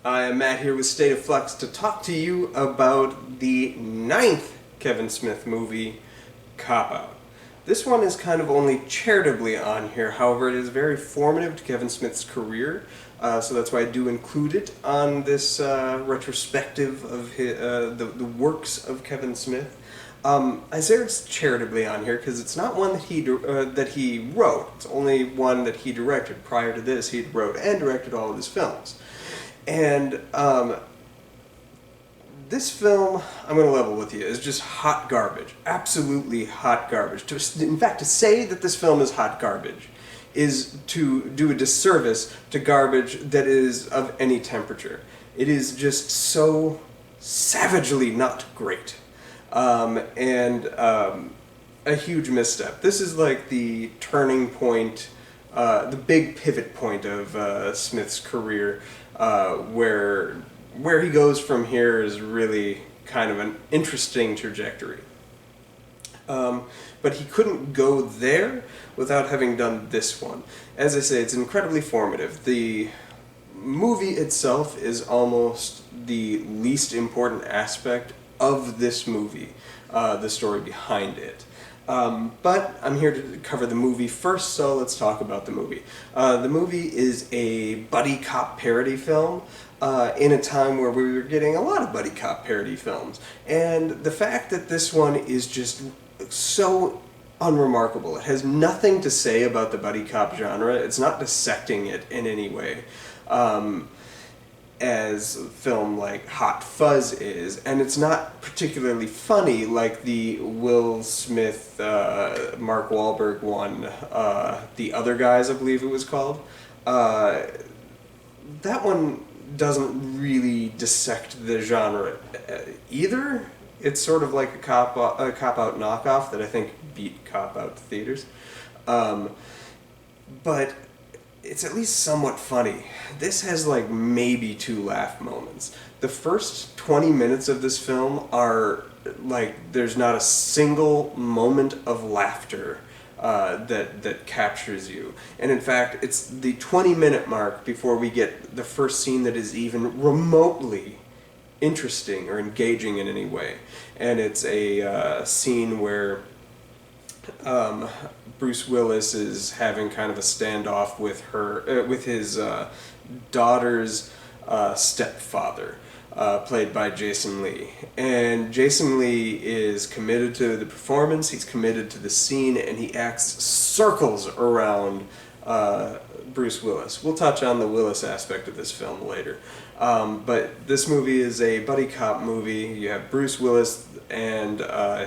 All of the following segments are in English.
I am Matt here with State of Flux to talk to you about the ninth Kevin Smith movie, Cop Out. This one is kind of only charitably on here, however it is very formative to Kevin Smith's career, so that's why I do include it on this retrospective of the works of Kevin Smith. I say it's charitably on here because it's not one that he wrote. It's only one that he directed. Prior to this, he wrote and directed all of his films. And this film, I'm going to level with you, is just hot garbage. Absolutely hot garbage. In fact, to say that this film is hot garbage is to do a disservice to garbage that is of any temperature. It is just so savagely not great. A huge misstep. This is like the turning point, the big pivot point of Smith's career, where he goes from here is really kind of an interesting trajectory. But he couldn't go there without having done this one. As I say, it's incredibly formative. The movie itself is almost the least important aspect of this movie, the story behind it. But I'm here to cover the movie first, so let's talk about the movie. The movie is a buddy cop parody film in a time where we were getting a lot of buddy cop parody films. And the fact that this one is just so unremarkable. It has nothing to say about the buddy cop genre. It's not dissecting it in any way. As a film like Hot Fuzz is, and it's not particularly funny like the Will Smith, Mark Wahlberg one, The Other Guys, I believe it was called. That one doesn't really dissect the genre either. It's sort of like a Cop Out knockoff that I think beat Cop Out to theaters. But it's at least somewhat funny. This has like maybe 2 laugh moments. The first 20 minutes of this film are like, there's not a single moment of laughter that captures you. And in fact, it's the 20-minute mark before we get the first scene that is even remotely interesting or engaging in any way. And it's a scene where Bruce Willis is having kind of a standoff with his daughter's stepfather, played by Jason Lee. And Jason Lee is committed to the performance, he's committed to the scene, and he acts circles around Bruce Willis. We'll touch on the Willis aspect of this film later. But this movie is a buddy cop movie. You have Bruce Willis and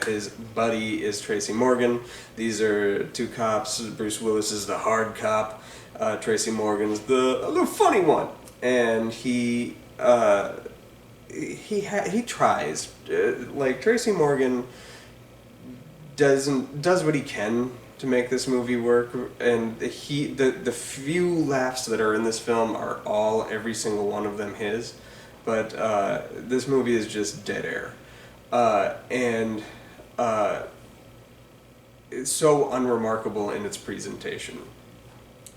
his buddy is Tracy Morgan. These are 2 cops. Bruce Willis is the hard cop. Tracy Morgan's the funny one. And he tries. Like, Tracy Morgan does what he can to make this movie work, and the few laughs that are in this film are every single one of them his, but this movie is just dead air, and it's so unremarkable in its presentation.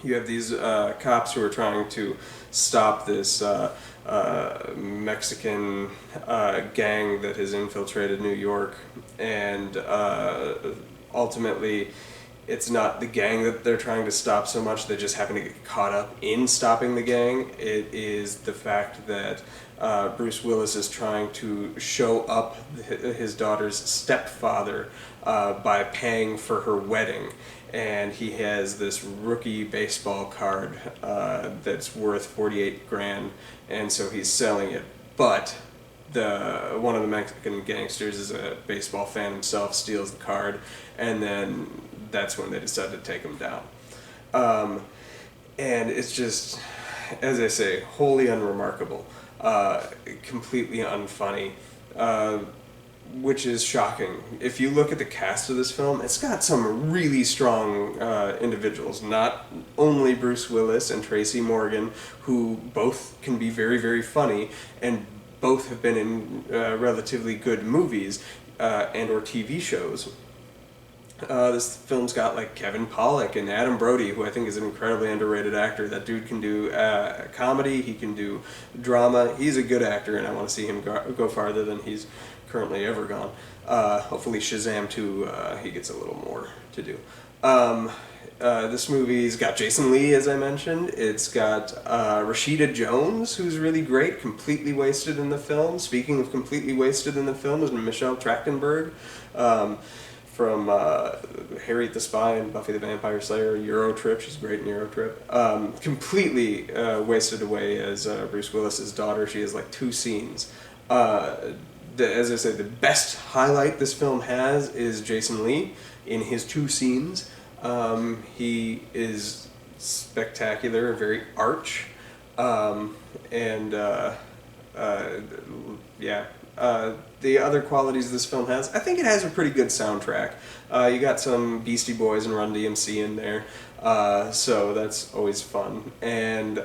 You have these cops who are trying to stop this Mexican gang that has infiltrated New York, and ultimately it's not the gang that they're trying to stop so much, they just happen to get caught up in stopping the gang. It is the fact that Bruce Willis is trying to show up his daughter's stepfather by paying for her wedding. And he has this rookie baseball card that's worth 48 grand, and so he's selling it. But one of the Mexican gangsters is a baseball fan himself, steals the card, and then that's when they decide to take him down. And it's just, as I say, wholly unremarkable, completely unfunny, which is shocking. If you look at the cast of this film, it's got some really strong individuals. Not only Bruce Willis and Tracy Morgan, who both can be very, very funny, and both have been in relatively good movies and or TV shows. This film's got like Kevin Pollak and Adam Brody, who I think is an incredibly underrated actor. That dude can do comedy, he can do drama. He's a good actor, and I want to see him go farther than he's currently ever gone. Hopefully, Shazam 2, he gets a little more to do. This movie's got Jason Lee, as I mentioned. It's got Rashida Jones, who's really great, completely wasted in the film. Speaking of completely wasted in the film, is Michelle Trachtenberg. From Harriet the Spy and Buffy the Vampire Slayer, Eurotrip. She's great in Eurotrip. Completely wasted away as Bruce Willis's daughter. She has like 2 scenes. As I said, the best highlight this film has is Jason Lee in his 2 scenes. He is spectacular, very arch, and yeah. The other qualities this film has, I think it has a pretty good soundtrack. You got some Beastie Boys and Run DMC in there, so that's always fun. And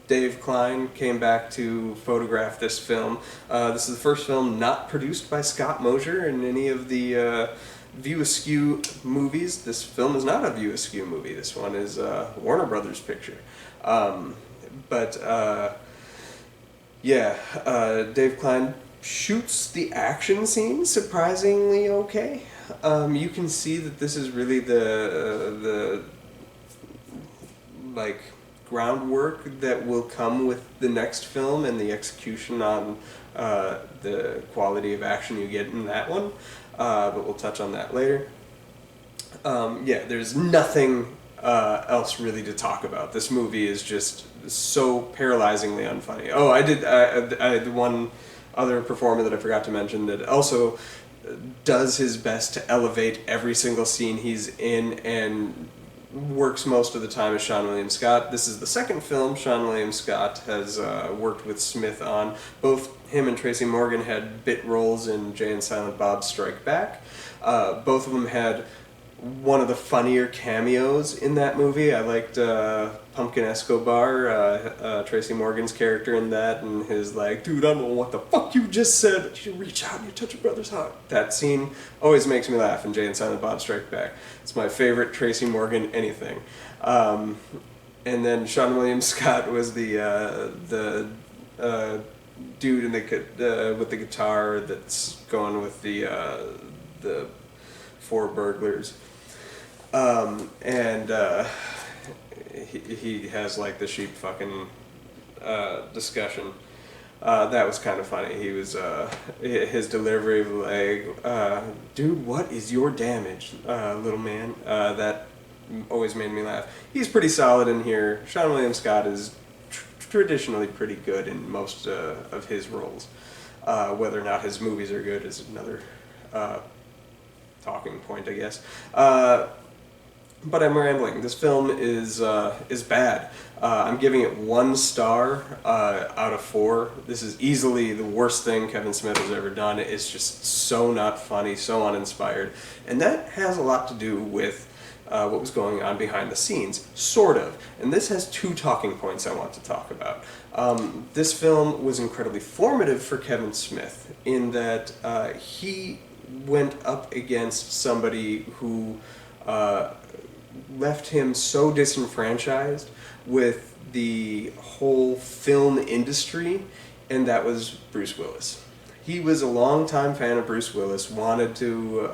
Dave Klein came back to photograph this film. This is the first film not produced by Scott Mosier in any of the View Askew movies. This film is not a View Askew movie. This one is Warner Brothers picture. Dave Klein shoots the action scenes surprisingly okay. You can see that this is really the like groundwork that will come with the next film and the execution on the quality of action you get in that one. But we'll touch on that later. There's nothing else really to talk about. This movie is just so paralyzingly unfunny. Oh, I the one other performer that I forgot to mention that also does his best to elevate every single scene he's in and works most of the time is Seann William Scott. This is the second film Seann William Scott has worked with Smith on. Both him and Tracy Morgan had bit roles in Jay and Silent Bob Strike Back. Both of them had one of the funnier cameos in that movie. I liked Pumpkin Escobar, Tracy Morgan's character in that, and his like, dude, I don't know what the fuck you just said, but you reach out and you touch a brother's heart. That scene always makes me laugh in Jay and Silent Bob Strike Back. It's my favorite Tracy Morgan anything. And then Seann William Scott was the dude in with the guitar that's going with the 4 burglars. He has like the sheep fucking discussion. That was kind of funny. He was his delivery of like, dude, what is your damage, little man? That always made me laugh. He's pretty solid in here. Seann William Scott is traditionally pretty good in most of his roles. Whether or not his movies are good is another talking point, I guess. But I'm rambling. This film is bad. I'm giving it 1 star out of 4. This is easily the worst thing Kevin Smith has ever done. It's just so not funny, so uninspired. And that has a lot to do with what was going on behind the scenes, sort of. And this has 2 talking points I want to talk about. This film was incredibly formative for Kevin Smith in that he went up against somebody who left him so disenfranchised with the whole film industry, and that was Bruce Willis. He was a longtime fan of Bruce Willis, wanted to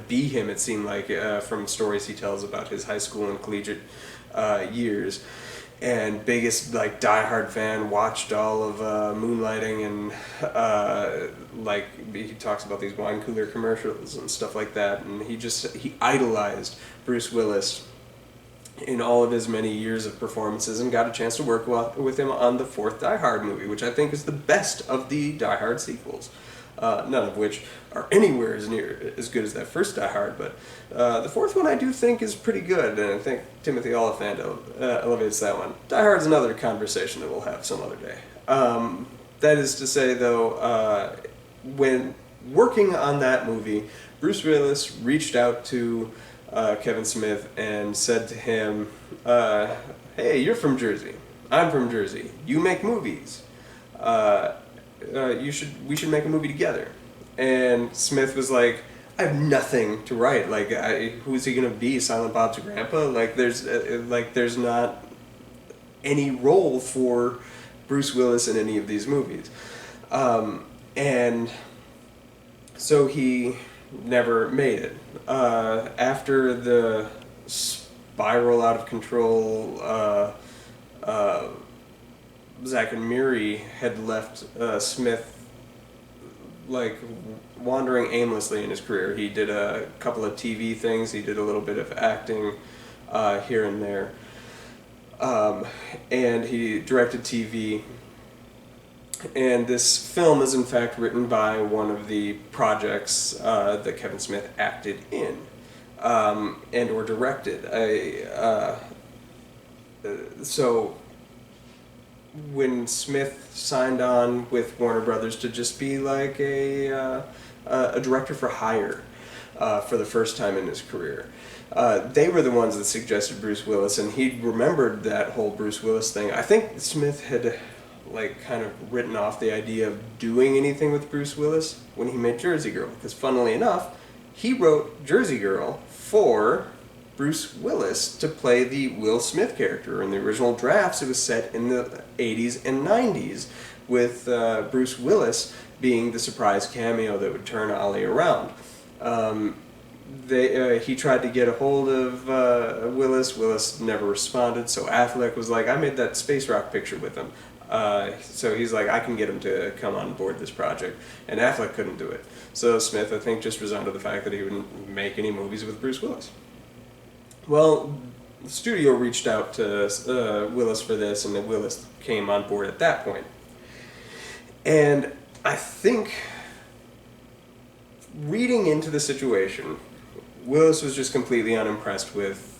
be him, it seemed like, from stories he tells about his high school and collegiate years. And biggest like diehard fan, watched all of Moonlighting, and he talks about these wine cooler commercials and stuff like that. And he idolized Bruce Willis in all of his many years of performances, and got a chance to work with him on the 4th Die Hard movie, which I think is the best of the Die Hard sequels. None of which are anywhere as good as that first Die Hard, but the 4th one I do think is pretty good, and I think Timothy Olyphant elevates that one. Die Hard's another conversation that we'll have some other day. That is to say, though, when working on that movie, Bruce Willis reached out to Kevin Smith and said to him, hey, you're from Jersey, I'm from Jersey, you make movies. We should make a movie together. And Smith was like, I have nothing to write. Like, who's he gonna be? Silent Bob's grandpa? Like, there's not any role for Bruce Willis in any of these movies, and so he never made it. After the spiral out of control, Zack and Miri had left Smith like wandering aimlessly in his career. He did a couple of TV things. He did a little bit of acting here and there, and he directed TV. And this film is in fact written by one of the projects that Kevin Smith acted in and or directed. So when Smith signed on with Warner Brothers to just be like a director for hire for the first time in his career, they were the ones that suggested Bruce Willis, and he remembered that whole Bruce Willis thing. I think Smith had like kind of written off the idea of doing anything with Bruce Willis when he made Jersey Girl, because funnily enough, he wrote Jersey Girl for Bruce Willis to play the Will Smith character. In the original drafts, it was set in the 80s and 90s, with Bruce Willis being the surprise cameo that would turn Ollie around. He tried to get a hold of Willis. Willis never responded, so Affleck was like, I made that space rock picture with him. So he's like, I can get him to come on board this project. And Affleck couldn't do it. So Smith, I think, just resigned to the fact that he wouldn't make any movies with Bruce Willis. Well, the studio reached out to Willis for this, and then Willis came on board at that point. And I think, reading into the situation, Willis was just completely unimpressed with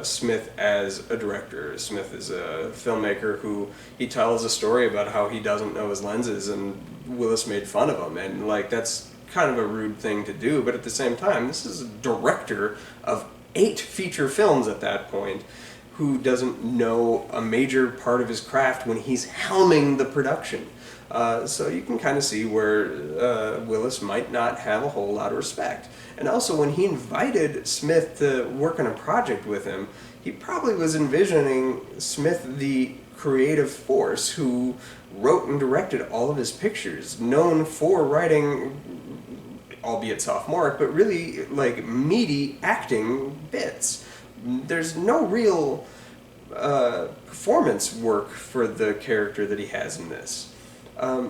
Smith as a director. Smith is a filmmaker who, he tells a story about how he doesn't know his lenses, and Willis made fun of him, and like that's kind of a rude thing to do, but at the same time, this is a director of 8 feature films at that point who doesn't know a major part of his craft when he's helming the production. So you can kind of see where Willis might not have a whole lot of respect. And also, when he invited Smith to work on a project with him, he probably was envisioning Smith the creative force who wrote and directed all of his pictures, known for writing, albeit sophomoric, but really like meaty acting bits. There's no real performance work for the character that he has in this.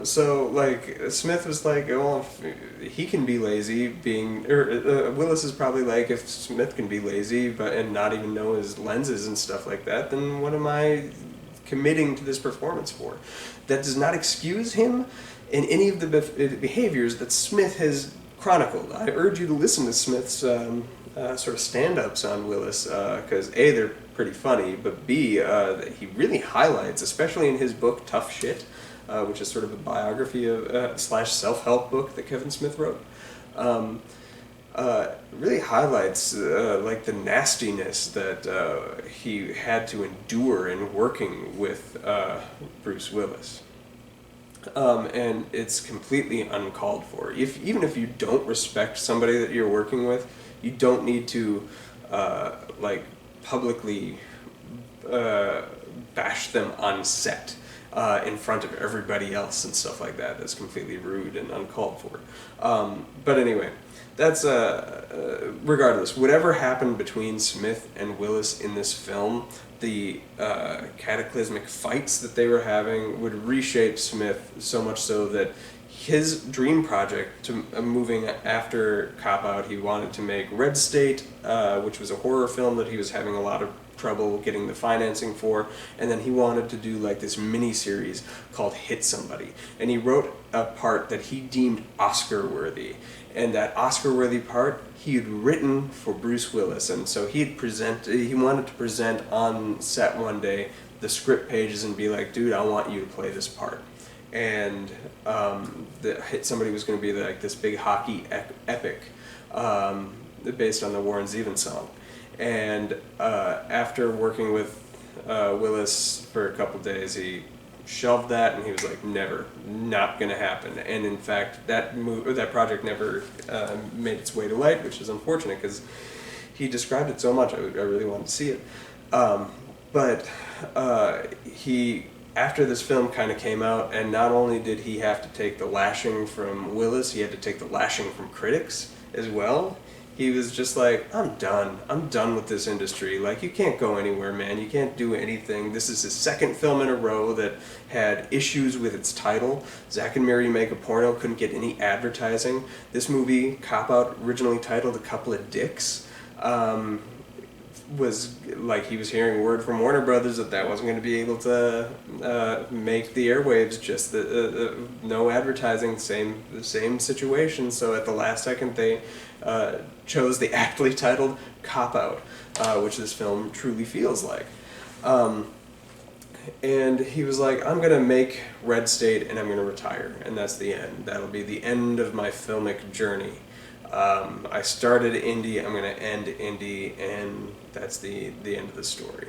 So like Smith was like, oh, if he can be lazy, Willis is probably like, if Smith can be lazy and not even know his lenses and stuff like that, then what am I committing to this performance for? That does not excuse him in any of the behaviors that Smith has chronicled. I urge you to listen to Smith's sort of stand-ups on Willis, because A, they're pretty funny, but B, he really highlights, especially in his book Tough Shit, which is sort of a biography of / self-help book that Kevin Smith wrote, really highlights like the nastiness that he had to endure in working with Bruce Willis. And it's completely uncalled for. Even if you don't respect somebody that you're working with, you don't need to like publicly bash them on set in front of everybody else and stuff like that. That's completely rude and uncalled for. But anyway, that's regardless. Whatever happened between Smith and Willis in this film, the cataclysmic fights that they were having would reshape Smith so much so that his dream project, moving after Cop Out, he wanted to make Red State, which was a horror film that he was having a lot of trouble getting the financing for, and then he wanted to do like this mini-series called Hit Somebody, and he wrote a part that he deemed Oscar-worthy, and that Oscar-worthy part he had written for Bruce Willis, and so he wanted to present on set one day the script pages and be like, dude, I want you to play this part. And the Hit Somebody was going to be like this big hockey epic based on the Warren Zevon song. And after working with Willis for a couple days, he shelved that, and he was like, never, not going to happen. And in fact, that project never made its way to light, which is unfortunate because he described it so much. I really wanted to see it. But he, after this film kind of came out, and not only did he have to take the lashing from Willis, he had to take the lashing from critics as well. He was just like, I'm done. I'm done with this industry. Like, you can't go anywhere, man. You can't do anything. This is his second film in a row that had issues with its title. Zack and Miri Make a Porno couldn't get any advertising. This movie, Cop Out, originally titled A Couple of Dicks, was like he was hearing word from Warner Brothers that wasn't going to be able to make the airwaves. Just no advertising, same situation. So at the last second, they chose the aptly titled Cop Out, which this film truly feels like. And he was like, I'm going to make Red State and I'm going to retire, and that's the end. That'll be the end of my filmic journey. I started indie, I'm going to end indie, and that's the end of the story.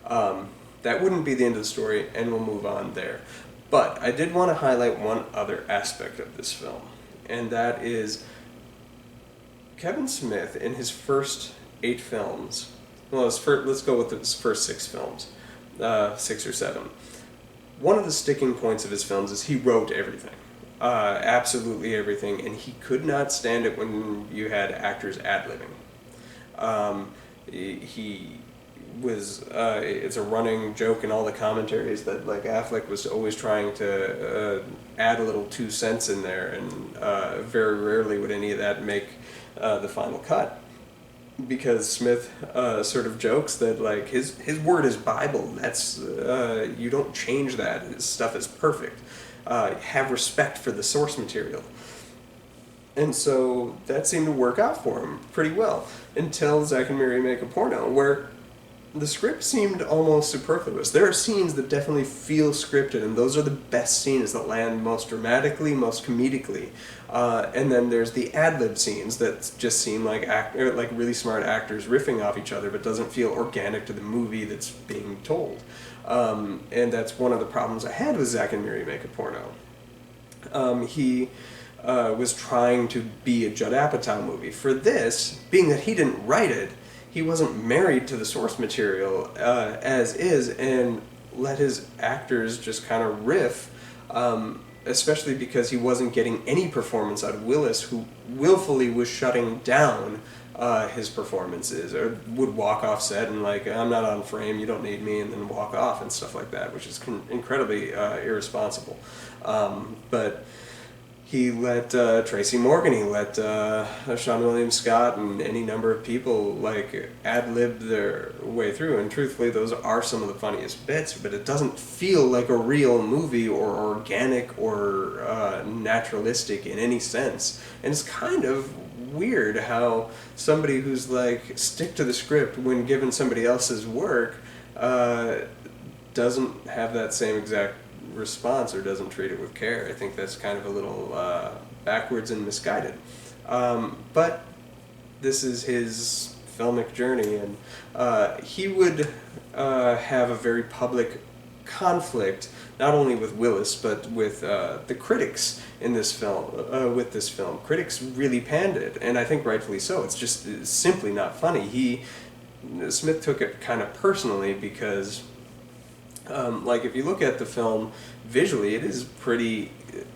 That wouldn't be the end of the story, and we'll move on there. But I did want to highlight one other aspect of this film, and that is Kevin Smith, in his first 8 films, well, let's go with his first 6 films, 6 or 7. One of the sticking points of his films is he wrote everything. Absolutely everything, and he could not stand it when you had actors ad-libbing. He was, it's a running joke in all the commentaries that like Affleck was always trying to add a little 2 cents in there, and very rarely would any of that make the final cut. Because Smith sort of jokes that like his word is Bible. That's you don't change that. His stuff is perfect. Have respect for the source material. And so that seemed to work out for him pretty well until Zack and Miri Make a Porno, where the script seemed almost superfluous. There are scenes that definitely feel scripted, and those are the best scenes that land most dramatically, most comedically. And then there's the ad-lib scenes that just seem like like really smart actors riffing off each other, but doesn't feel organic to the movie that's being told. And that's one of the problems I had with Zack and Miri Make a Porno. He was trying to be a Judd Apatow movie. For this, being that he didn't write it, he wasn't married to the source material as is, and let his actors just kind of riff, especially because he wasn't getting any performance out of Willis, who willfully was shutting down his performances, or would walk off set and like, I'm not on frame, you don't need me, and then walk off and stuff like that, which is incredibly irresponsible. But he let Tracy Morgan, he let Sean William Scott, and any number of people like ad-lib their way through, and truthfully those are some of the funniest bits, but it doesn't feel like a real movie or organic or naturalistic in any sense. And it's kind of weird how somebody who's like stick to the script when given somebody else's work doesn't have that same exact response or doesn't treat it with care. I think that's kind of a little backwards and misguided. But this is his filmic journey, and he would have a very public conflict, not only with Willis, but with the critics in this film. With this film, critics really panned it, and I think rightfully so. It's simply not funny. Smith took it kind of personally because, like, if you look at the film visually, it is pretty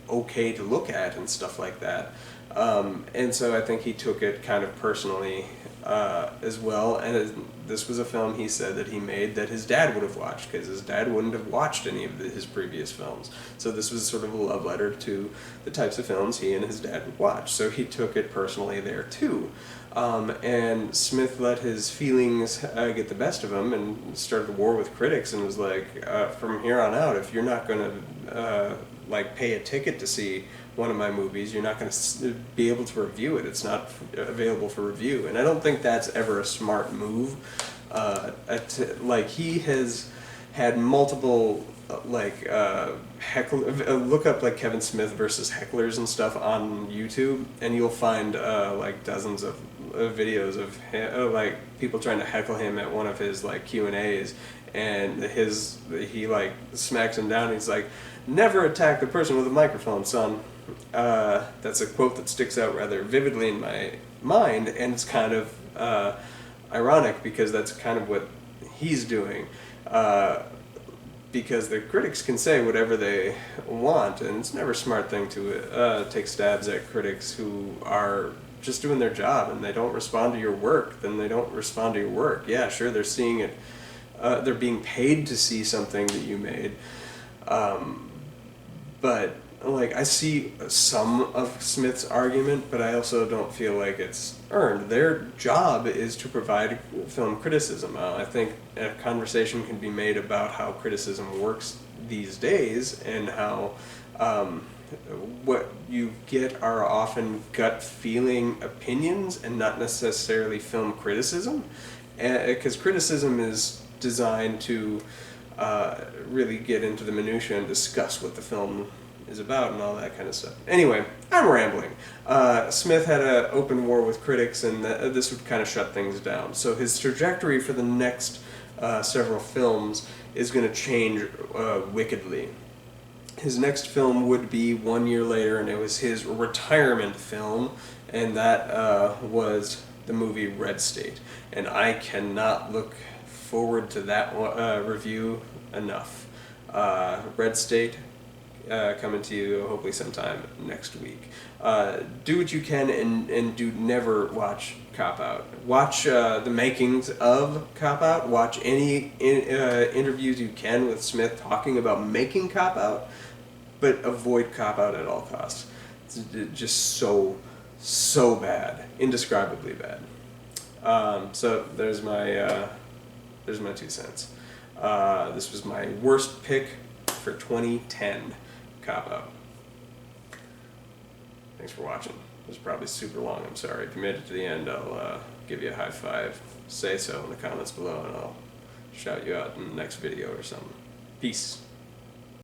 okay to look at and stuff like that. And so I think he took it kind of personally as well. And this was a film he said that he made that his dad would have watched, because his dad wouldn't have watched any of his previous films. So this was sort of a love letter to the types of films he and his dad would watch. So he took it personally there too. And Smith let his feelings get the best of him and started a war with critics, and was like, from here on out, if you're not going to like pay a ticket to see one of my movies, you're not going to be able to review it. It's not available for review. And I don't think that's ever a smart move. Like, he has had multiple look up like Kevin Smith versus hecklers and stuff on YouTube, and you'll find like dozens of videos of like people trying to heckle him at one of his like Q&As, and he like smacks him down. And he's like, "Never attack the person with a microphone, son." That's a quote that sticks out rather vividly in my mind, and it's kind of ironic because that's kind of what he's doing. Because the critics can say whatever they want, and it's never a smart thing to take stabs at critics who are just doing their job, and they don't respond to your work, then they don't respond to your work. Yeah, sure, they're seeing it, they're being paid to see something that you made, but like I see some of Smith's argument, but I also don't feel like it's earned. Their job is to provide film criticism. I think a conversation can be made about how criticism works these days, and how what you get are often gut feeling opinions and not necessarily film criticism, because criticism is designed to really get into the minutia and discuss what the film is about and all that kind of stuff. Anyway, I'm rambling. Smith had an open war with critics, and this would kind of shut things down. So his trajectory for the next several films is going to change wickedly. His next film would be 1 year later, and it was his retirement film, and that was the movie Red State. And I cannot look forward to that review enough. Red State, coming to you hopefully sometime next week. Do what you can, and do never watch Cop Out. Watch the makings of Cop Out. Watch any interviews you can with Smith talking about making Cop Out, but avoid Cop Out at all costs. It's just so bad, indescribably bad. So there's my 2 cents. This was my worst pick for 2010. Cop Out. Thanks for watching. It was probably super long. I'm sorry. If you made it to the end, I'll give you a high five. Say so in the comments below, and I'll shout you out in the next video or something. Peace.